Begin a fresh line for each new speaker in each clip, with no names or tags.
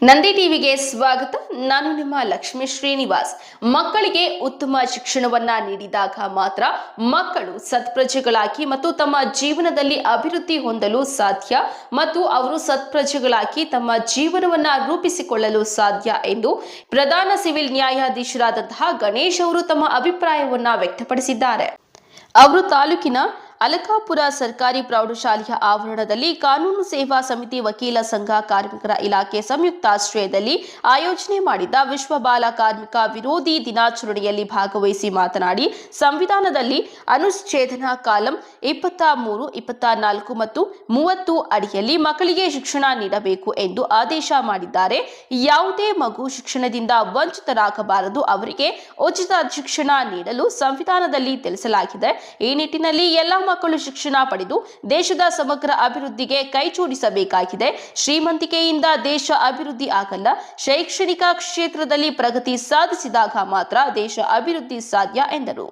ನಂದಿ ಟಿವಿಗೆ ಸ್ವಾಗತ. ನಾನು ನಿಮ್ಮ ಲಕ್ಷ್ಮೀ ಶ್ರೀನಿವಾಸ್. ಮಕ್ಕಳಿಗೆ ಉತ್ತಮ ಶಿಕ್ಷಣವನ್ನ ನೀಡಿದಾಗ ಮಾತ್ರ ಮಕ್ಕಳು ಸತ್ಪ್ರಜೆಗಳಾಗಿ ಮತ್ತು ತಮ್ಮ ಜೀವನದಲ್ಲಿ ಅಭಿವೃದ್ಧಿ ಹೊಂದಲು ಸಾಧ್ಯ ಮತ್ತು ಅವರು ಸತ್ಪ್ರಜೆಗಳಾಗಿ ತಮ್ಮ ಜೀವನವನ್ನ ರೂಪಿಸಿಕೊಳ್ಳಲು ಸಾಧ್ಯ ಎಂದು ಪ್ರಧಾನ ಸಿವಿಲ್ ನ್ಯಾಯಾಧೀಶರಾದಂತಹ ಗಣೇಶ್ ಅವರು ತಮ್ಮ ಅಭಿಪ್ರಾಯವನ್ನ ವ್ಯಕ್ತಪಡಿಸಿದ್ದಾರೆ. ಅವರು ತಾಲೂಕಿನ ಅಲಕಾಪುರ ಸರ್ಕಾರಿ ಪ್ರೌಢಶಾಲೆಯ ಆವರಣದಲ್ಲಿ ಕಾನೂನು ಸೇವಾ ಸಮಿತಿ ವಕೀಲ ಸಂಘ ಕಾರ್ಮಿಕರ ಇಲಾಖೆ ಸಂಯುಕ್ತಾಶ್ರಯದಲ್ಲಿ ಆಯೋಜನೆ ಮಾಡಿದ ವಿಶ್ವ ಬಾಲ ಕಾರ್ಮಿಕ ವಿರೋಧಿ ದಿನಾಚರಣೆಯಲ್ಲಿ ಭಾಗವಹಿಸಿ ಮಾತನಾಡಿ, ಸಂವಿಧಾನದಲ್ಲಿ ಅನುಚ್ಛೇದನ ಕಾಲಂ 23, 24 ಮತ್ತು 30 ಅಡಿಯಲ್ಲಿ ಮಕ್ಕಳಿಗೆ ಶಿಕ್ಷಣ ನೀಡಬೇಕು ಎಂದು ಆದೇಶ ಮಾಡಿದ್ದಾರೆ. ಯಾವುದೇ ಮಗು ಶಿಕ್ಷಣದಿಂದ ವಂಚಿತರಾಗಬಾರದು, ಅವರಿಗೆ ಉಚಿತ ಶಿಕ್ಷಣ ನೀಡಲು ಸಂವಿಧಾನದಲ್ಲಿ ತಿಳಿಸಲಾಗಿದೆ. ಈ ನಿಟ್ಟಿನಲ್ಲಿ ಎಲ್ಲ ಮಕ್ಕಳು ಶಿಕ್ಷಣ ಪಡೆದು ದೇಶದ ಸಮಗ್ರ ಅಭಿವೃದ್ಧಿಗೆ ಕೈಜೋಡಿಸಬೇಕಾಗಿದೆ. ಶ್ರೀಮಂತಿಕೆಯಿಂದ ದೇಶ ಅಭಿವೃದ್ಧಿ ಆಗಲ್ಲ, ಶೈಕ್ಷಣಿಕ ಕ್ಷೇತ್ರದಲ್ಲಿ ಪ್ರಗತಿ ಸಾಧಿಸಿದಾಗ ಮಾತ್ರ ದೇಶ ಅಭಿವೃದ್ಧಿ ಸಾಧ್ಯ ಎಂದರು.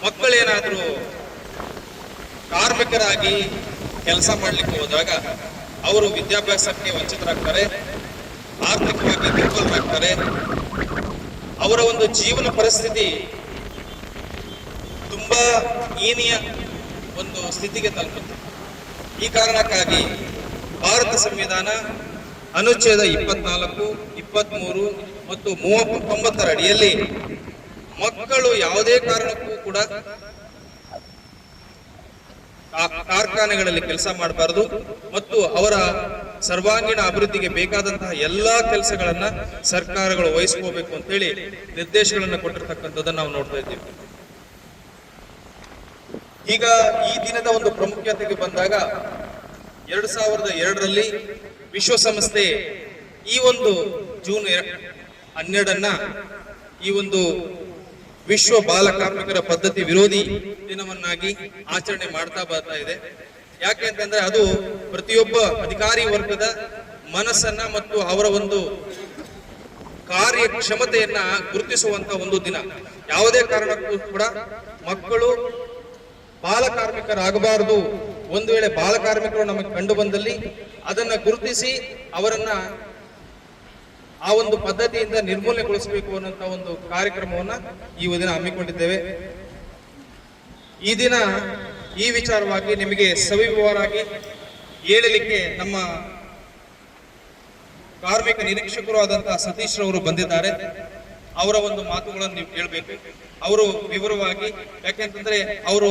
ಮಕ್ಕಳೇನಾದರೂ ಕಾರ್ಮಿಕರಾಗಿ ಕೆಲಸ ಮಾಡಲಿಕ್ಕೆ ಹೋದಾಗ ಅವರು ವಿದ್ಯಾಭ್ಯಾಸಕ್ಕೆ ವಂಚಿತರಾಗ್ತಾರೆ, ಆರ್ಥಿಕವಾಗಿ ದುರ್ಬಲರಾಗ್ತಾರೆ. ಅವರ ಒಂದು ಜೀವನ ಪರಿಸ್ಥಿತಿ ತುಂಬಾ ಹೀನಿಯ ಒಂದು ಸ್ಥಿತಿಗೆ ತಲುಪುತ್ತೆ. ಈ ಕಾರಣಕ್ಕಾಗಿ ಭಾರತ ಸಂವಿಧಾನ ಅನುಚ್ಛೇದ 24, 23 ಮತ್ತು 39 ಅಡಿಯಲ್ಲಿ ಮಕ್ಕಳು ಯಾವುದೇ ಕಾರಣಕ್ಕೂ ಕೂಡ ಕಾರ್ಖಾನೆಗಳಲ್ಲಿ ಕೆಲಸ ಮಾಡಬಾರದು ಮತ್ತು ಅವರ ಸರ್ವಾಂಗೀಣ ಅಭಿವೃದ್ಧಿಗೆ ಬೇಕಾದಂತಹ ಎಲ್ಲಾ ಕೆಲಸಗಳನ್ನ ಸರ್ಕಾರಗಳು ವಹಿಸ್ಕೋಬೇಕು ಅಂತೇಳಿ ನಿರ್ದೇಶಗಳನ್ನು ಕೊಟ್ಟಿರ್ತಕ್ಕಂಥದ್ದನ್ನು ನಾವು ನೋಡ್ತಾ ಇದ್ದೀವಿ. ಈಗ ಈ ದಿನದ ಒಂದು ಪ್ರಾಮುಖ್ಯತೆಗೆ ಬಂದಾಗ 2002ರಲ್ಲಿ ವಿಶ್ವಸಂಸ್ಥೆ ಈ ಒಂದು ಜೂನ್ 12 ಈ ಒಂದು ವಿಶ್ವ ಬಾಲ ಕಾರ್ಮಿಕರ ಪದ್ಧತಿ ವಿರೋಧಿ ದಿನವನ್ನಾಗಿ ಆಚರಣೆ ಮಾಡ್ತಾ ಬರ್ತಾ ಇದೆ. ಯಾಕೆ ಅಂತಂದ್ರೆ ಅದು ಪ್ರತಿಯೊಬ್ಬ ಅಧಿಕಾರಿ ವರ್ಗದ ಮನಸ್ಸನ್ನ ಮತ್ತು ಅವರ ಒಂದು ಕಾರ್ಯಕ್ಷಮತೆಯನ್ನ ಗುರುತಿಸುವಂತ ಒಂದು ದಿನ. ಯಾವುದೇ ಕಾರಣಕ್ಕೂ ಕೂಡ ಮಕ್ಕಳು ಬಾಲ ಕಾರ್ಮಿಕರಾಗಬಾರದು. ಒಂದು ವೇಳೆ ಬಾಲ ಕಾರ್ಮಿಕರು ನಮಗೆ ಕಂಡು ಬಂದಲ್ಲಿ ಅದನ್ನ ಗುರುತಿಸಿ ಅವರನ್ನ ಆ ಒಂದು ಪದ್ಧತಿಯಿಂದ ನಿರ್ಮೂಲನೆಗೊಳಿಸಬೇಕು ಅನ್ನುವಂತ ಒಂದು ಕಾರ್ಯಕ್ರಮವನ್ನ ಈ ದಿನ ಹಮ್ಮಿಕೊಂಡಿದ್ದೇವೆ. ಈ ದಿನ ಈ ವಿಚಾರವಾಗಿ ನಿಮಗೆ ಸವಿವರವಾಗಿ ಹೇಳಲಿಕ್ಕೆ ನಮ್ಮ ಕಾರ್ಮಿಕ ನಿರೀಕ್ಷಕರು ಆದಂತಹ ಸತೀಶ್ ರವರು ಬಂದಿದ್ದಾರೆ. ಅವರ ಒಂದು ಮಾತುಗಳನ್ನು ನೀವು ಕೇಳಬೇಕು. ಅವರು ವಿವರವಾಗಿ, ಯಾಕೆಂತಂದ್ರೆ ಅವರು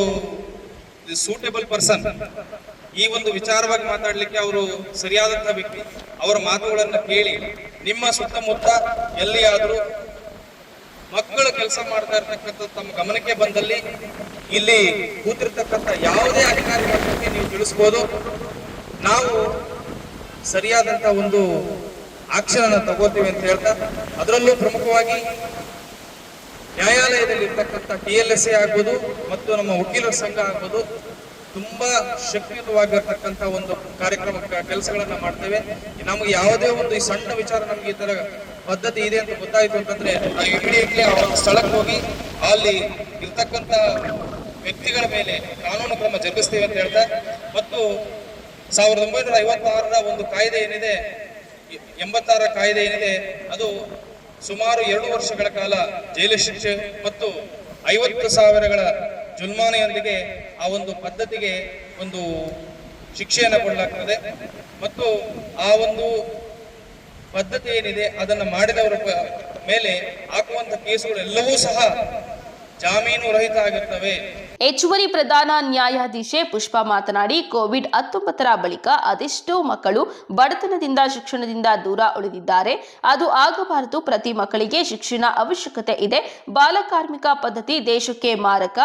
ಸೂಟೇಬಲ್ ಪರ್ಸನ್ ಈ ಒಂದು ವಿಚಾರವಾಗಿ ಮಾತಾಡ್ಲಿಕ್ಕೆ ಅವರು ಸರಿಯಾದಂತಹ ವ್ಯಕ್ತಿ. ಅವರ ಮಾತುಗಳನ್ನ ಕೇಳಿ ನಿಮ್ಮ ಸುತ್ತಮುತ್ತ ಎಲ್ಲಿಯಾದರೂ ಮಕ್ಕಳು ಕೆಲಸ ಮಾಡ್ತಾ ಇರ್ತಕ್ಕಂಥ ತಮ್ಮ ಗಮನಕ್ಕೆ ಬಂದಲ್ಲಿ ಇಲ್ಲಿ ಕೂತಿರ್ತಕ್ಕಂಥ ಯಾವುದೇ ಅಧಿಕಾರಿ ವರ್ಗಕ್ಕೆ ನೀವು ತಿಳಿಸ್ಬೋದು. ನಾವು ಸರಿಯಾದಂತ ಒಂದು ಆಕ್ಷನ್ ಅನ್ನು ತಗೋತೀವಿ ಅಂತ ಹೇಳ್ತಾ, ಅದರಲ್ಲೂ ಪ್ರಮುಖವಾಗಿ ನ್ಯಾಯಾಲಯದಲ್ಲಿ ಇರ್ತಕ್ಕಂಥ TLSA ಆಗ್ಬೋದು ಮತ್ತು ನಮ್ಮ ವಕೀಲರ ಸಂಘ ಆಗ್ಬೋದು ತುಂಬಾ ಶಕ್ತಿಯುತವಾಗಿರ್ತಕ್ಕಂಥ ಒಂದು ಕಾರ್ಯಕ್ರಮ ಕೆಲಸಗಳನ್ನ ಮಾಡ್ತೇವೆ. ನಮ್ಗೆ ಯಾವುದೇ ಒಂದು ಈ ಸಣ್ಣ ವಿಚಾರ ನಮ್ಗೆ ಈ ತರ ಪದ್ಧತಿ ಇದೆ ಅಂತ ಗೊತ್ತಾಯ್ತು ಅಂತಂದ್ರೆ ನಾವು ಇಮಿಡಿಯೇಟ್ಲಿ ಆ ಒಂದು ಸ್ಥಳಕ್ಕೆ ಹೋಗಿ ಅಲ್ಲಿ ಇರ್ತಕ್ಕಂಥ ವ್ಯಕ್ತಿಗಳ ಮೇಲೆ ಕಾನೂನು ಕ್ರಮ ಜರುಗಿಸ್ತೇವೆ ಅಂತ ಹೇಳ್ತಾ, ಮತ್ತು 1956ರ ಒಂದು ಕಾಯ್ದೆ ಏನಿದೆ, 86 ಕಾಯ್ದೆ ಏನಿದೆ, ಅದು ಸುಮಾರು 2 ವರ್ಷಗಳ ಕಾಲ ಜೈಲು ಶಿಕ್ಷೆ ಮತ್ತು 50,000ಗಳ ಜುಲ್ಮಾನೆಯೊಂದಿಗೆ ಆ ಒಂದು ಪದ್ಧತಿಗೆ ಒಂದು ಶಿಕ್ಷೆಯನ್ನು ಕೊಡಲಾಗ್ತದೆ. ಮತ್ತು ಆ ಒಂದು ಪದ್ಧತಿ ಏನಿದೆ ಅದನ್ನು ಮಾಡಿದವರ ಮೇಲೆ ಹಾಕುವಂತ ಕೇಸುಗಳೆಲ್ಲವೂ ಸಹ ಜಾಮೀನು ರಹಿತ ಆಗಿರ್ತವೆ.
ಹೆಚ್ಚುವರಿ ಪ್ರಧಾನ ನ್ಯಾಯಾಧೀಶೆ ಪುಷ್ಪಾ ಮಾತನಾಡಿ, ಕೋವಿಡ್-19 ಬಳಿಕ ಅದೆಷ್ಟೋ ಮಕ್ಕಳು ಬಡತನದಿಂದ ಶಿಕ್ಷಣದಿಂದ ದೂರ ಉಳಿದಿದ್ದಾರೆ. ಅದು ಆಗಬಾರದು. ಪ್ರತಿ ಮಕ್ಕಳಿಗೆ ಶಿಕ್ಷಣ ಅವಶ್ಯಕತೆ ಇದೆ. ಬಾಲಕಾರ್ಮಿಕ ಪದ್ಧತಿ ದೇಶಕ್ಕೆ ಮಾರಕ.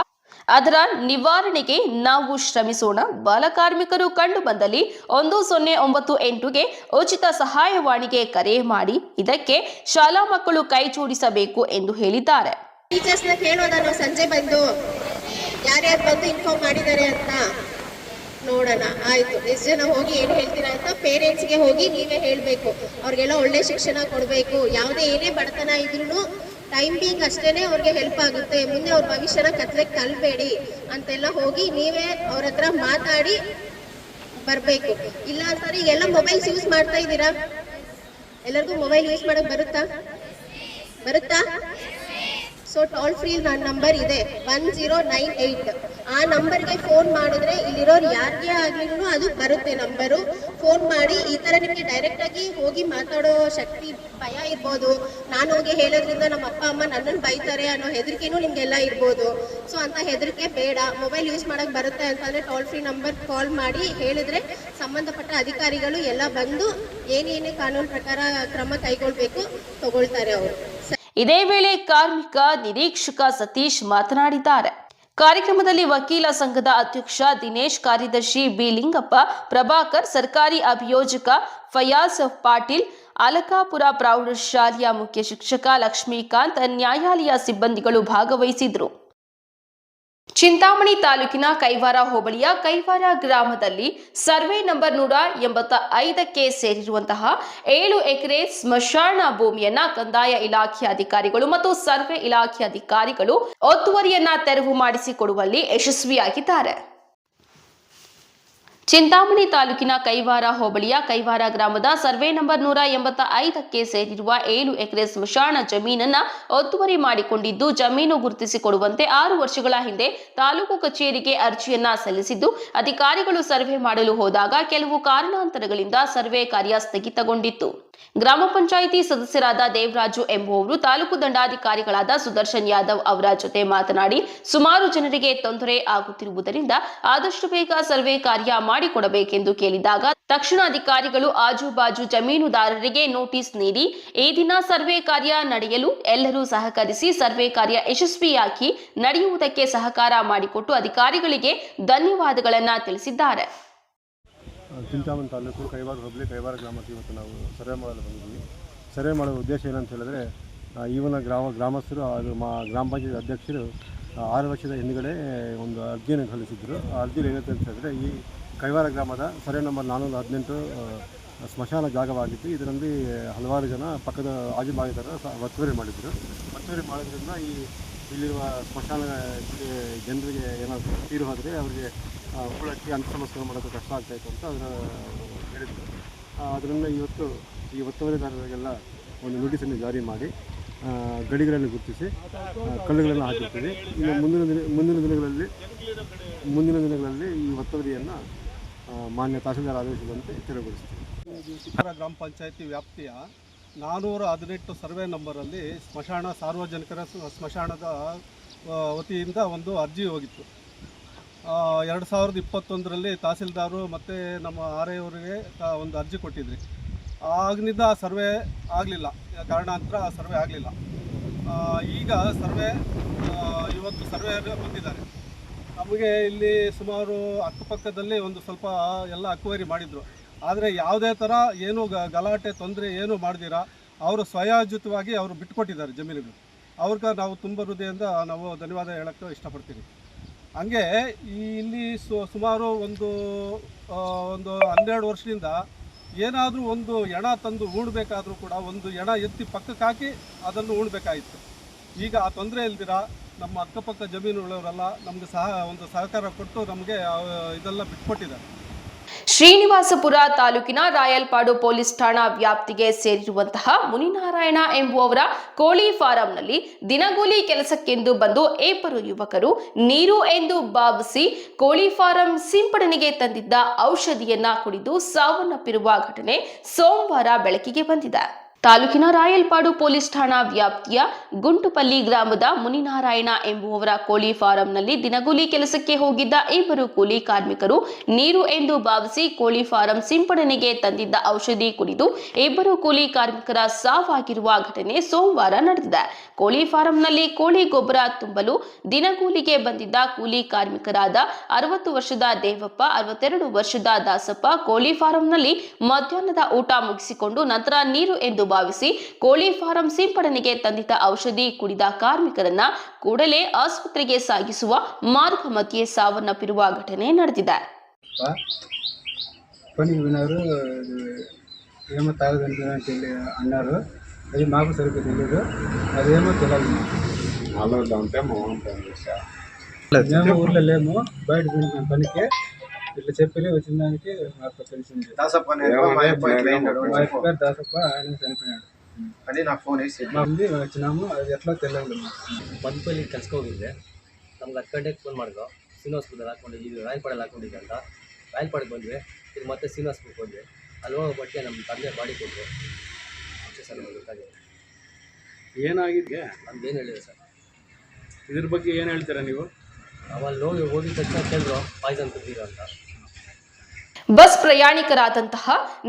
ಅದರ ನಿವಾರಣೆಗೆ ನಾವು ಶ್ರಮಿಸೋಣ. ಬಾಲಕಾರ್ಮಿಕರು ಕಂಡು ಬಂದಲ್ಲಿ 1098ಗೆ ಉಚಿತ ಸಹಾಯವಾಣಿಗೆ ಕರೆ ಮಾಡಿ. ಇದಕ್ಕೆ ಶಾಲಾ ಮಕ್ಕಳು ಕೈ ಜೋಡಿಸಬೇಕು ಎಂದು ಹೇಳಿದ್ದಾರೆ.
ಟೀಚರ್ಸ್ನ ಕೇಳೋದ, ನಾವು ಸಂಜೆ ಬಂದು ಯಾರ್ಯಾರು ಬಂದು ಇನ್ಫಾರ್ಮ್ ಮಾಡಿದ್ದಾರೆ ಅಂತ ನೋಡೋಣ. ಆಯ್ತು, ಎಷ್ಟು ಜನ ಹೋಗಿ ಏನು ಹೇಳ್ತೀರಾ ಅಂತ ಪೇರೆಂಟ್ಸ್ಗೆ ಹೋಗಿ ನೀವೇ ಹೇಳಬೇಕು. ಅವ್ರಿಗೆಲ್ಲ ಒಳ್ಳೆ ಶಿಕ್ಷಣ ಕೊಡಬೇಕು. ಯಾವುದೇ ಏನೇ ಬಡತನ ಇದ್ರೂ ಟೈಮ್ ಬೀಂಗ್ ಅಷ್ಟೇನೆ ಅವ್ರಿಗೆ ಹೆಲ್ಪ್ ಆಗುತ್ತೆ. ಮುಂದೆ ಅವ್ರ ಭವಿಷ್ಯನ ಕತ್ಲೆಗೆ ತಳ್ಳಬೇಡಿ ಅಂತೆಲ್ಲ ಹೋಗಿ ನೀವೇ ಅವ್ರ ಹತ್ರ ಮಾತಾಡಿ ಬರಬೇಕು. ಇಲ್ಲ ಅಂತಾರೆ ಈಗೆಲ್ಲ ಮೊಬೈಲ್ಸ್ ಯೂಸ್ ಮಾಡ್ತಾ ಇದ್ದೀರಾ, ಎಲ್ಲರಿಗೂ ಮೊಬೈಲ್ ಯೂಸ್ ಮಾಡಕ್ ಬರುತ್ತಾ ಸೊ ಟೋಲ್ ಫ್ರೀ ನಂಬರ್ ಇದೆ 1098. ಆ ನಂಬರ್ಗೆ ಫೋನ್ ಮಾಡಿದ್ರೆ ಇಲ್ಲಿರೋರು ಯಾರಿಗೆ ಆಗ್ಲಿನೂ ಅದು ಬರುತ್ತೆ ನಂಬರು. ಫೋನ್ ಮಾಡಿ ಈ ತರ ನಿಮಗೆ ಡೈರೆಕ್ಟ್ ಆಗಿ ಹೋಗಿ ಮಾತಾಡೋ ಶಕ್ತಿ ಭಯ ಇರ್ಬೋದು, ನಾನು ಹೋಗಿ ಹೇಳೋದ್ರಿಂದ ನಮ್ಮ ಅಪ್ಪ ಅಮ್ಮ ನನ್ನನ್ನು ಬೈತಾರೆ ಅನ್ನೋ ಹೆದರಿಕೆನೂ ನಿಮ್ಗೆಲ್ಲ ಇರ್ಬೋದು. ಸೊ ಅಂತ ಹೆದರಿಕೆ ಬೇಡ. ಮೊಬೈಲ್ ಯೂಸ್ ಮಾಡಕ್ ಬರುತ್ತೆ ಅಂತಂದ್ರೆ ಟೋಲ್ ಫ್ರೀ ನಂಬರ್ ಕಾಲ್ ಮಾಡಿ ಹೇಳಿದ್ರೆ ಸಂಬಂಧಪಟ್ಟ ಅಧಿಕಾರಿಗಳು ಎಲ್ಲ ಬಂದು ಏನೇನೇ ಕಾನೂನು ಪ್ರಕಾರ ಕ್ರಮ ಕೈಗೊಳ್ಬೇಕು ತಗೊಳ್ತಾರೆ ಅವರು.
ಇದೇ ವೇಳೆ ಕಾರ್ಮಿಕ ನಿರೀಕ್ಷಕ ಸತೀಶ್ ಮಾತನಾಡಿದ್ದಾರೆ. ಕಾರ್ಯಕ್ರಮದಲ್ಲಿ ವಕೀಲ ಸಂಘದ ಅಧ್ಯಕ್ಷ ದಿನೇಶ್, ಕಾರ್ಯದರ್ಶಿ ಬಿ ಲಿಂಗಪ್ಪ, ಪ್ರಭಾಕರ್, ಸರ್ಕಾರಿ ಅಭಿಯೋಜಕ ಫಯಾಜ್ ಪಾಟೀಲ್, ಅಲಕಾಪುರ ಪ್ರೌಢಶಾಲೆಯ ಮುಖ್ಯ ಶಿಕ್ಷಕ ಲಕ್ಷ್ಮೀಕಾಂತ್, ನ್ಯಾಯಾಲಯ ಸಿಬ್ಬಂದಿಗಳು ಭಾಗವಹಿಸಿದ್ರು. ಚಿಂತಾಮಣಿ ತಾಲೂಕಿನ ಕೈವಾರ ಹೋಬಳಿಯ ಕೈವಾರ ಗ್ರಾಮದಲ್ಲಿ ಸರ್ವೆ ನಂಬರ್ 185ಕ್ಕೆ ಸೇರಿರುವಂತಹ 7 ಎಕರೆ ಸ್ಮಶಾನ ಭೂಮಿಯನ್ನ ಕಂದಾಯ ಇಲಾಖೆ ಅಧಿಕಾರಿಗಳು ಮತ್ತು ಸರ್ವೆ ಇಲಾಖೆ ಅಧಿಕಾರಿಗಳು ಒತ್ತುವರಿಯನ್ನ ತೆರವು ಮಾಡಿಸಿಕೊಡುವಲ್ಲಿ ಯಶಸ್ವಿಯಾಗಿದ್ದಾರೆ. ಚಿಂತಾಮಣಿ ತಾಲೂಕಿನ ಕೈವಾರ ಹೋಬಳಿಯ ಕೈವಾರ ಗ್ರಾಮದ ಸರ್ವೆ ನಂಬರ್ 185ಕ್ಕೆ ಸೇರಿರುವ 7 ಎಕರೆ ಸ್ಮಶಾನ ಜಮೀನನ್ನ ಒತ್ತುವರಿ ಮಾಡಿಕೊಂಡಿದ್ದು, ಜಮೀನು ಗುರುತಿಸಿಕೊಡುವಂತೆ 6 ವರ್ಷಗಳ ಹಿಂದೆ ತಾಲೂಕು ಕಚೇರಿಗೆ ಅರ್ಜಿಯನ್ನ ಸಲ್ಲಿಸಿದ್ದು, ಅಧಿಕಾರಿಗಳು ಸರ್ವೆ ಮಾಡಲು ಹೋದಾಗ ಕೆಲವು ಕಾರಣಾಂತರಗಳಿಂದ ಸರ್ವೆ ಕಾರ್ಯ ಸ್ಥಗಿತಗೊಂಡಿತ್ತು. ಗ್ರಾಮ ಪಂಚಾಯಿತಿ ಸದಸ್ಯರಾದ ದೇವರಾಜು ಎಂಬುವವರು ತಾಲೂಕು ದಂಡಾಧಿಕಾರಿಗಳಾದ ಸುದರ್ಶನ್ ಯಾದವ್ ಅವರ ಜೊತೆ ಮಾತನಾಡಿ, ಸುಮಾರು ಜನರಿಗೆ ತೊಂದರೆ ಆಗುತ್ತಿರುವುದರಿಂದ ಆದಷ್ಟು ಬೇಗ ಸರ್ವೆ ಕಾರ್ಯ ಮಾಡಿಕೊಡಬೇಕೆಂದು ಕೇಳಿದಾಗ ತಕ್ಷಣ ಅಧಿಕಾರಿಗಳು ಆಜುಬಾಜು ಜಮೀನುದಾರರಿಗೆ ನೋಟಿಸ್ ನೀಡಿ ಈ ದಿನ ಸರ್ವೆ ಕಾರ್ಯ ನಡೆಯಲು ಎಲ್ಲರೂ ಸಹಕರಿಸಿ ಸರ್ವೆ ಕಾರ್ಯ ಯಶಸ್ವಿಯಾಗಿ ನಡೆಯುವುದಕ್ಕೆ ಸಹಕಾರ ಮಾಡಿಕೊಟ್ಟು ಅಧಿಕಾರಿಗಳಿಗೆ ಧನ್ಯವಾದಗಳನ್ನು ತಿಳಿಸಿದ್ದಾರೆ.
ಚಿಂತಾಮಣಿ ತಾಲೂಕು ಕೈವಾರ ಹೋಬಳಿ ಕೈವಾರ ಗ್ರಾಮಕ್ಕೆ ಇವತ್ತು ನಾವು ಸರ್ವೆ ಮಾಡಲು ಬಂದಿದ್ದೀವಿ. ಸರ್ವೆ ಮಾಡುವ ಉದ್ದೇಶ ಏನಂತ ಹೇಳಿದ್ರೆ, ಈವನ ಗ್ರಾಮಸ್ಥರು ಅದು ಗ್ರಾಮ ಪಂಚಾಯತ್ ಅಧ್ಯಕ್ಷರು 6 ವರ್ಷದ ಹಿಂದುಗಡೆ ಒಂದು ಅರ್ಜಿಯನ್ನು ಸಲ್ಲಿಸಿದ್ರು. ಆ ಅರ್ಜಿಯಲ್ಲಿ ಏನಂತ ಹೇಳಿದ್ರೆ, ಈ ಕೈವಾರ ಗ್ರಾಮದ ಸರ್ವೆ ನಂಬರ್ 418 ಸ್ಮಶಾನ ಜಾಗವಾಗಿತ್ತು. ಇದರಲ್ಲಿ ಹಲವಾರು ಜನ ಪಕ್ಕದ ಆಜುಬಾಜುದಾರರು ಒತ್ತುವರಿ ಮಾಡಿದರು. ಒತ್ತುವರಿ ಮಾಡೋದ್ರಿಂದ ಇಲ್ಲಿರುವ ಸ್ಮಶಾನ ಜನರಿಗೆ ಏನಾದರೂ ತೀರು ಹೋದರೆ ಅವರಿಗೆ ಉಳಕ್ಕೆ ಅಂಥ ಸಮಸ್ಯೆ ಮಾಡೋದು ಕಷ್ಟ ಆಗ್ತಾಯಿತ್ತು ಅಂತ ಹೇಳಿದರು. ಅದರಿಂದ ಇವತ್ತು ಈ ಒತ್ತುವರಿದಾರರಿಗೆಲ್ಲ ಒಂದು ನೋಟಿಸನ್ನು ಜಾರಿ ಮಾಡಿ ಗಡಿಗಳನ್ನು ಗುರುತಿಸಿ ಕಲ್ಲುಗಳನ್ನು ಹಾಕಿರ್ತೀವಿ. ಇನ್ನು ಮುಂದಿನ ದಿನಗಳಲ್ಲಿ ಈ ಒತ್ತುವರಿಯನ್ನು ಮಾನ್ಯ ತಹಸೀಲ್ದಾರ್ ಆದೇಶದಂತೆ ತೆರವುಗೊಳಿಸ್ತೀವಿ.
ಗ್ರಾಮ ಪಂಚಾಯಿತಿ ವ್ಯಾಪ್ತಿಯ 418 ಸರ್ವೆ ನಂಬರಲ್ಲಿ ಸಾರ್ವಜನಿಕರ ಸ್ಮಶಾನದ ವತಿಯಿಂದ ಒಂದು ಅರ್ಜಿ ಹೋಗಿತ್ತು. 2021ರಲ್ಲಿ ತಹಸೀಲ್ದಾರು ಮತ್ತು ನಮ್ಮ RI ಅವರಿಗೆ ಒಂದು ಅರ್ಜಿ ಕೊಟ್ಟಿದ್ರಿ. ಆಗಿನಿಂದ ಸರ್ವೆ ಆಗಲಿಲ್ಲ, ಕಾರಣಾಂತರ ಸರ್ವೆ ಆಗಲಿಲ್ಲ. ಈಗ ಇವತ್ತು ಸರ್ವೆ ಬಂದಿದ್ದಾರೆ. ನಮಗೆ ಇಲ್ಲಿ ಸುಮಾರು ಅಕ್ಕಪಕ್ಕದಲ್ಲಿ ಒಂದು ಸ್ವಲ್ಪ ಎಲ್ಲ ಅಕ್ವೈರಿ ಮಾಡಿದರು. ಆದರೆ ಯಾವುದೇ ಥರ ಏನು ಗಲಾಟೆ ತೊಂದರೆ ಏನು ಮಾಡ್ದಿರ ಅವರು ಸ್ವಯೋಚಿತವಾಗಿ ಅವರು ಬಿಟ್ಟುಕೊಟ್ಟಿದ್ದಾರೆ ಜಮೀನುಗಳು. ಅವ್ರಿಗೆ ನಾವು ತುಂಬ ಹೃದಯದಿಂದ ನಾವು ಧನ್ಯವಾದ ಹೇಳೋಕ್ಕೆ ಇಷ್ಟಪಡ್ತೀನಿ. ಹಂಗೆ ಇಲ್ಲಿ ಸುಮಾರು ಒಂದು 12 ವರ್ಷದಿಂದ ಏನಾದರೂ ಒಂದು ಹೆಣ ತಂದು ಉಣ್ಬೇಕಾದ್ರೂ ಕೂಡ ಒಂದು ಹೆಣ ಎತ್ತಿ ಪಕ್ಕಕ್ಕೆ ಹಾಕಿ ಅದನ್ನು ಉಣ್ಬೇಕಾಗಿತ್ತು. ಈಗ ಆ ತೊಂದರೆ ಇಲ್ದಿರ ನಮ್ಮ ಅಕ್ಕಪಕ್ಕ ಜಮೀನುಗಳವರೆಲ್ಲ ನಮಗೆ ಒಂದು ಸಹಕಾರ ಕೊಟ್ಟು ನಮಗೆ ಇದೆಲ್ಲ ಬಿಟ್ಕೊಟ್ಟಿದ್ದಾರೆ.
ಶ್ರೀನಿವಾಸಪುರ ತಾಲೂಕಿನ ರಾಯಲ್ಪಾಡು ಪೊಲೀಸ್ ಠಾಣಾ ವ್ಯಾಪ್ತಿಗೆ ಸೇರಿರುವಂತಹ ಮುನಿನಾರಾಯಣ ಎಂಬುವವರ ಕೋಳಿ ಫಾರಂನಲ್ಲಿ ದಿನಗೂಲಿ ಕೆಲಸಕ್ಕೆಂದು ಬಂದು 2 ಯುವಕರು ನೀರು ಎಂದು ಭಾವಿಸಿ ಕೋಳಿ ಫಾರಂ ಸಿಂಪಡಣೆಗೆ ತಂದಿದ್ದ ಔಷಧಿಯನ್ನ ಕುಡಿದು ಸಾವನ್ನಪ್ಪಿರುವ ಘಟನೆ ಸೋಮವಾರ ಬೆಳಕಿಗೆ ಬಂದಿದೆ. ತಾಲೂಕಿನ ರಾಯಲ್ಪಾಡು ಪೊಲೀಸ್ ಠಾಣಾ ವ್ಯಾಪ್ತಿಯ ಗುಂಟುಪಲ್ಲಿ ಗ್ರಾಮದ ಮುನಿನಾರಾಯಣ ಎಂಬುವವರ ಕೋಳಿ ಫಾರಂನಲ್ಲಿ ದಿನಗೂಲಿ ಕೆಲಸಕ್ಕೆ ಹೋಗಿದ್ದ 2 ಕೂಲಿ ಕಾರ್ಮಿಕರು ನೀರು ಎಂದು ಭಾವಿಸಿ ಕೋಳಿ ಫಾರಂ ಸಿಂಪಡಣೆಗೆ ತಂದಿದ್ದ ಔಷಧಿ ಕುಡಿದು 2 ಕೂಲಿ ಕಾರ್ಮಿಕರ ಸಾವಾಗಿರುವ ಘಟನೆ ಸೋಮವಾರ ನಡೆದಿದೆ. ಕೋಳಿ ಫಾರಂನಲ್ಲಿ ಕೋಳಿ ಗೊಬ್ಬರ ತುಂಬಲು ದಿನಗೂಲಿಗೆ ಬಂದಿದ್ದ ಕೂಲಿ ಕಾರ್ಮಿಕರಾದ 60 ವರ್ಷದ ದೇವಪ್ಪ, 62 ವರ್ಷದ ದಾಸಪ್ಪ ಕೋಳಿ ಫಾರಂನಲ್ಲಿ ಮಧ್ಯಾಹ್ನದ ಊಟ ಮುಗಿಸಿಕೊಂಡು ನಂತರ ನೀರು ಎಂದು ಭಾವಿಸಿ ಕೋಳಿ ಫಾರಂ ಸಿಂಪಡಣೆಗೆ ತಂದಿದ್ದ ಔಷಧಿ ಕುಡಿದ ಕಾರ್ಮಿಕರನ್ನ ಕೂಡಲೇ ಆಸ್ಪತ್ರೆಗೆ ಸಾಗಿಸುವ ಮಾರ್ಗ ಮಧ್ಯೆ ಸಾವನ್ನಪ್ಪಿರುವ ಘಟನೆ ನಡೆದಿದೆ.
అది మాకు సరిగ్గా తెలియదు. అదేమో తెలియదు. మేము ఊర్లో లేము, బయట తింటున్నాం పనికి. ఇట్లా చెప్పి వచ్చిన దానికి నాకు తెలిసింది. వైఫ్ పేరు దాసప్ప, ఆయన చనిపోయినాడు
అని నా ఫోన్ వేసి
మా ముందు వచ్చినాము. అది ఎట్లా తెలియదు.
ಬಂದ್ಪಲ್ಲಿ ಕೆಲ್ಸಕ್ಕೆ ಹೋಗಿದ್ದೆ. ನಮ್ಗೆ 10 ಗಂಟೆಗೆ ಫೋನ್ ಮಾಡಿದ್ರು. ಶ್ರೀನಿವಾಸಪುರದಲ್ಲಿ ಹಾಕೊಂಡಿದ್ದು, ಇದು ರಾಯಲಪಾಡಲ್ಲಿ ಹಾಕೊಂಡಿದ್ದೆ ಅಂತ. ರಾಯಲಪಾಡಕ್ಕೆ ಬಂದ್ವಿ. ಇದು ಮತ್ತೆ ಶ್ರೀನಿವಾಸಪುರಕ್ಕೆ ಹೋದ್ವಿ. ಅಲ್ಲಿ ಹೋಗೋ ಮಟ್ಟಿಗೆ ನಮ್ಮ ತಂದೆ ಬಾಡಿ ಕೊಟ್ಟರು. ಅಷ್ಟೇ ಸರ್ ನಮಗೆ ಗೊತ್ತಾಗಿದೆ.
ಏನಾಗಿದೆ?
ನಮ್ಗೇನು ಹೇಳಿದೆ ಸರ್,
ಇದ್ರ ಬಗ್ಗೆ ಏನು ಹೇಳ್ತೀರಾ ನೀವು?
ಅವಲ್ಲಿ ಹೋಗಿದ ತಕ್ಷಣ ಕೇಳಿದ್ರು ಪಾಯ್ಸನ್ ಕುದ್ದೀರಾ ಅಂತ.
ಬಸ್ ಪ್ರಯಾಣಿಕರಾದಂತಹ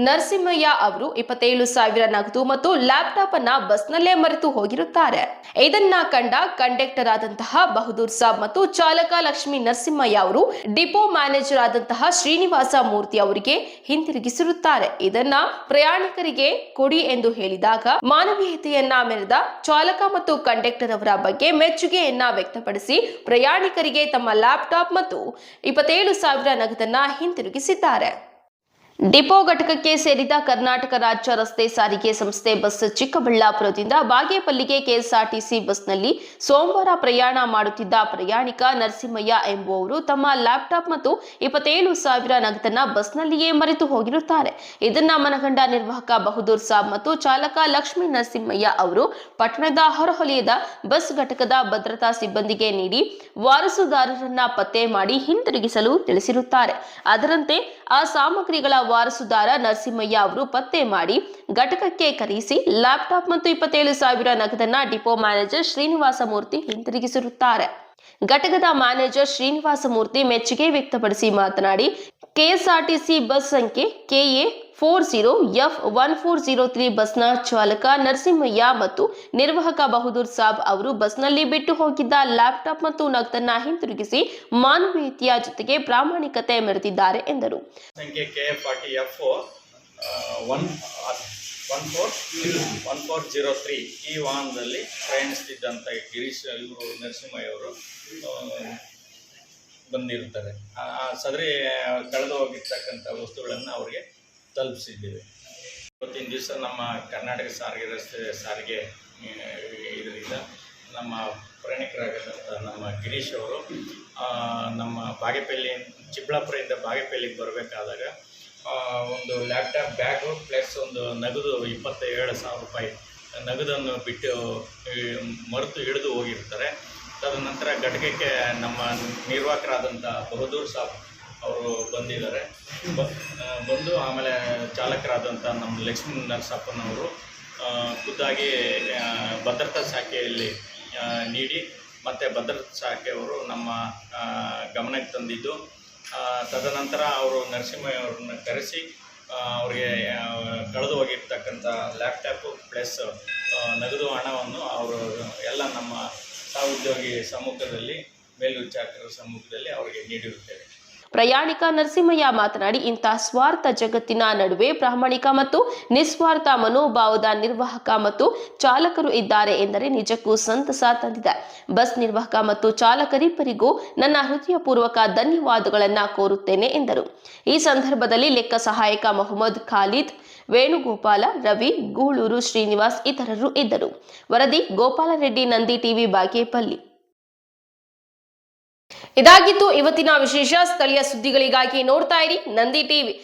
ನರಸಿಂಹಯ್ಯ ಅವರು 27,000 ನಗದು ಮತ್ತು ಲ್ಯಾಪ್ಟಾಪ್ ಅನ್ನ ಬಸ್ನಲ್ಲೇ ಮರೆತು ಹೋಗಿರುತ್ತಾರೆ. ಇದನ್ನ ಕಂಡ ಕಂಡಕ್ಟರ್ ಆದಂತಹ ಬಹದ್ದೂರ್ ಸಾಬ್ ಮತ್ತು ಚಾಲಕ ಲಕ್ಷ್ಮೀ ನರಸಿಂಹಯ್ಯ ಅವರು ಡಿಪೋ ಮ್ಯಾನೇಜರ್ ಆದಂತಹ ಶ್ರೀನಿವಾಸ ಮೂರ್ತಿ ಅವರಿಗೆ ಹಿಂತಿರುಗಿಸಿರುತ್ತಾರೆ. ಇದನ್ನ ಪ್ರಯಾಣಿಕರಿಗೆ ಕೊಡಿ ಎಂದು ಹೇಳಿದಾಗ ಮಾನವೀಯತೆಯನ್ನ ಮೆರೆದ ಚಾಲಕ ಮತ್ತು ಕಂಡಕ್ಟರ್ ಅವರ ಬಗ್ಗೆ ಮೆಚ್ಚುಗೆಯನ್ನ ವ್ಯಕ್ತಪಡಿಸಿ ಪ್ರಯಾಣಿಕರಿಗೆ ತಮ್ಮ ಲ್ಯಾಪ್ಟಾಪ್ ಮತ್ತು 27,000 ನಗದನ್ನ ಹಿಂತಿರುಗಿಸಿದ್ದಾರೆ. ಡಿಪೋ ಘಟಕಕ್ಕೆ ಸೇರಿದ ಕರ್ನಾಟಕ ರಾಜ್ಯ ರಸ್ತೆ ಸಾರಿಗೆ ಸಂಸ್ಥೆ ಬಸ್ ಚಿಕ್ಕಬಳ್ಳಾಪುರದಿಂದ ಬಾಗೇಪಲ್ಲಿಗೆ ಕೆಎಸ್ಆರ್ಟಿಸಿ ಬಸ್ನಲ್ಲಿ ಸೋಮವಾರ ಪ್ರಯಾಣ ಮಾಡುತ್ತಿದ್ದ ಪ್ರಯಾಣಿಕ ನರಸಿಂಹಯ್ಯ ಎಂಬುವವರು ತಮ್ಮ ಲ್ಯಾಪ್ಟಾಪ್ ಮತ್ತು 27,000 ನಗದನ್ನ ಬಸ್ನಲ್ಲಿಯೇ ಮರೆತು ಹೋಗಿರುತ್ತಾರೆ. ಇದನ್ನ ಮನಗಂಡ ನಿರ್ವಾಹಕ ಬಹದ್ದೂರ್ ಸಾಬ್ ಮತ್ತು ಚಾಲಕ ಲಕ್ಷ್ಮೀ ನರಸಿಂಹಯ್ಯ ಅವರು ಪಟ್ಟಣದ ಹೊರವಲಯದ ಬಸ್ ಘಟಕದ ಭದ್ರತಾ ಸಿಬ್ಬಂದಿಗೆ ನೀಡಿ ವಾರಸುದಾರರನ್ನ ಪತ್ತೆ ಮಾಡಿ ಹಿಂತಿರುಗಿಸಲು ತಿಳಿಸಿರುತ್ತಾರೆ. ಅದರಂತೆ ಆ ಸಾಮಗ್ರಿಗಳ ವಾರಸುದಾರ ನರಸಿಂಹಯ್ಯ ಅವರು ಪತ್ತೆ ಮಾಡಿ ಘಟಕಕ್ಕೆ ಕರೆಸಿ ಲ್ಯಾಪ್ಟಾಪ್ ಮತ್ತು 27,000 ನಗದನ್ನ ಡಿಪೋ ಮ್ಯಾನೇಜರ್ ಶ್ರೀನಿವಾಸ ಮೂರ್ತಿ ಹಿಂತಿರುಗಿಸಿರುತ್ತಾರೆ. ಘಟಕದ ಮ್ಯಾನೇಜರ್ ಶ್ರೀನಿವಾಸ ಮೂರ್ತಿ ಮೆಚ್ಚುಗೆ ವ್ಯಕ್ತಪಡಿಸಿ ಮಾತನಾಡಿ, ಕೆಎಸ್ಆರ್ಟಿಸಿ ಬಸ್ ಸಂಖ್ಯೆ KA 40F1403 ಬಸ್ನ ಚಾಲಕ ನರಸಿಂಹಯ್ಯ ಮತ್ತು ನಿರ್ವಾಹಕ ಬಹದ್ದೂರ್ ಸಾಬ್ ಅವರು ಬಸ್ನಲ್ಲಿ ಬಿಟ್ಟು ಹೋಗಿದ್ದ ಲ್ಯಾಪ್ಟಾಪ್ ಮತ್ತು ನಗದನ್ನ ಹಿಂತಿರುಗಿಸಿ ಮಾನವೀಯತೆಯ ಜೊತೆಗೆ ಪ್ರಾಮಾಣಿಕತೆ ಮೆರೆದಿದ್ದಾರೆ ಎಂದರು.
ಸಂಖ್ಯೆ KA40F1403 ಈ ವಾಹನದಲ್ಲಿ ಪ್ರಯಾಣಿಸುತ್ತಿದ್ದಂಥ ಗಿರೀಶ್ ಇವರು ನರಸಿಂಹಯ್ಯ ಅವರು ಬಂದಿರ್ತಾರೆ. ಸದರಿ ಕಳೆದು ಹೋಗಿರ್ತಕ್ಕಂಥ ವಸ್ತುಗಳನ್ನು ಅವರಿಗೆ ತಲುಪಿಸಿದ್ದೇವೆ. ಇವತ್ತಿನ ದಿವಸ ನಮ್ಮ ಕರ್ನಾಟಕ ಸಾರಿಗೆ ರಸ್ತೆ ಸಾರಿಗೆ ಇದರಿಂದ ನಮ್ಮ ಪ್ರಯಾಣಿಕರಾಗಿದ್ದಂಥ ನಮ್ಮ ಗಿರೀಶ್ ಅವರು ನಮ್ಮ ಬಾಗೇಪಲ್ಲಿ ಚಿಕ್ಕಬಳ್ಳಾಪುರದಿಂದ ಬಾಗೇಪಲ್ಲಿಗೆ ಬರಬೇಕಾದಾಗ ಒಂದು ಲ್ಯಾಪ್ಟಾಪ್ ಬ್ಯಾಗು ಪ್ಲಸ್ ಒಂದು ನಗದು 27,000 ರೂಪಾಯಿ ನಗದನ್ನು ಬಿಟ್ಟು ಮರೆತು ಹಿಡಿದು ಹೋಗಿರ್ತಾರೆ. ತದನಂತರ ಘಟಕಕ್ಕೆ ನಮ್ಮ ನಿರ್ವಾಹಕರಾದಂಥ ಬಹದ್ದೂರ್ ಸಾಬ್ ಅವರು ಬಂದಿದ್ದಾರೆ. ಬಂದು ಆಮೇಲೆ ಚಾಲಕರಾದಂಥ ನಮ್ಮ ಲಕ್ಷ್ಮೀ ನರಸಪ್ಪನವರು ಖುದ್ದಾಗಿ ಭದ್ರತಾ ಶಾಖೆಯಲ್ಲಿ ನೀಡಿ ಮತ್ತು ಭದ್ರತಾ ಶಾಖೆಯವರು ನಮ್ಮ ಗಮನಕ್ಕೆ ತಂದಿದ್ದು, ತದನಂತರ ಅವರು ನರಸಿಂಹಯ್ಯ ಅವ್ರನ್ನ ಕರೆಸಿ ಅವರಿಗೆ ಕಳೆದು ಹೋಗಿರ್ತಕ್ಕಂಥ ಲ್ಯಾಪ್ಟಾಪು ಪ್ಲಸ್ ನಗದು ಹಣವನ್ನು ಅವರು ಎಲ್ಲ ನಮ್ಮ ಸಹೋದ್ಯೋಗಿ ಸಮ್ಮುಖದಲ್ಲಿ ಮೇಲ್ವಿಚಾರಕರ ಸಮ್ಮುಖದಲ್ಲಿ ಅವರಿಗೆ ನೀಡಿರುತ್ತೇವೆ.
ಪ್ರಯಾಣಿಕ ನರಸಿಂಹಯ್ಯ ಮಾತನಾಡಿ, ಇಂತಹ ಸ್ವಾರ್ಥ ಜಗತ್ತಿನ ನಡುವೆ ಪ್ರಾಮಾಣಿಕ ಮತ್ತು ನಿಸ್ವಾರ್ಥ ಮನೋಭಾವದ ನಿರ್ವಾಹಕ ಮತ್ತು ಚಾಲಕರು ಇದ್ದಾರೆ ಎಂದರೆ ನಿಜಕ್ಕೂ ಸಂತಸ ತಂದಿದೆ. ಬಸ್ ನಿರ್ವಾಹಕ ಮತ್ತು ಚಾಲಕರಿಬ್ಬರಿಗೂ ನನ್ನ ಹೃದಯಪೂರ್ವಕ ಧನ್ಯವಾದಗಳನ್ನು ಕೋರುತ್ತೇನೆ ಎಂದರು. ಈ ಸಂದರ್ಭದಲ್ಲಿ ಲೆಕ್ಕ ಸಹಾಯಕ ಮೊಹಮ್ಮದ್ ಖಾಲಿದ್, ವೇಣುಗೋಪಾಲ, ರವಿ, ಗೂಳೂರು ಶ್ರೀನಿವಾಸ್ ಇತರರು ಇದ್ದರು. ವರದಿ ಗೋಪಾಲರೆಡ್ಡಿ, ನಂದಿ ಟಿವಿ, ಬಾಗೇಪಲ್ಲಿ. ಇದಾಗಿತ್ತು ಇವತ್ತಿನ ವಿಶೇಷ. ಸ್ಥಳೀಯ ಸುದ್ದಿಗಳಿಗಾಗಿ ನೋಡ್ತಾ ಇರಿ ನಂದಿ ಟಿವಿ.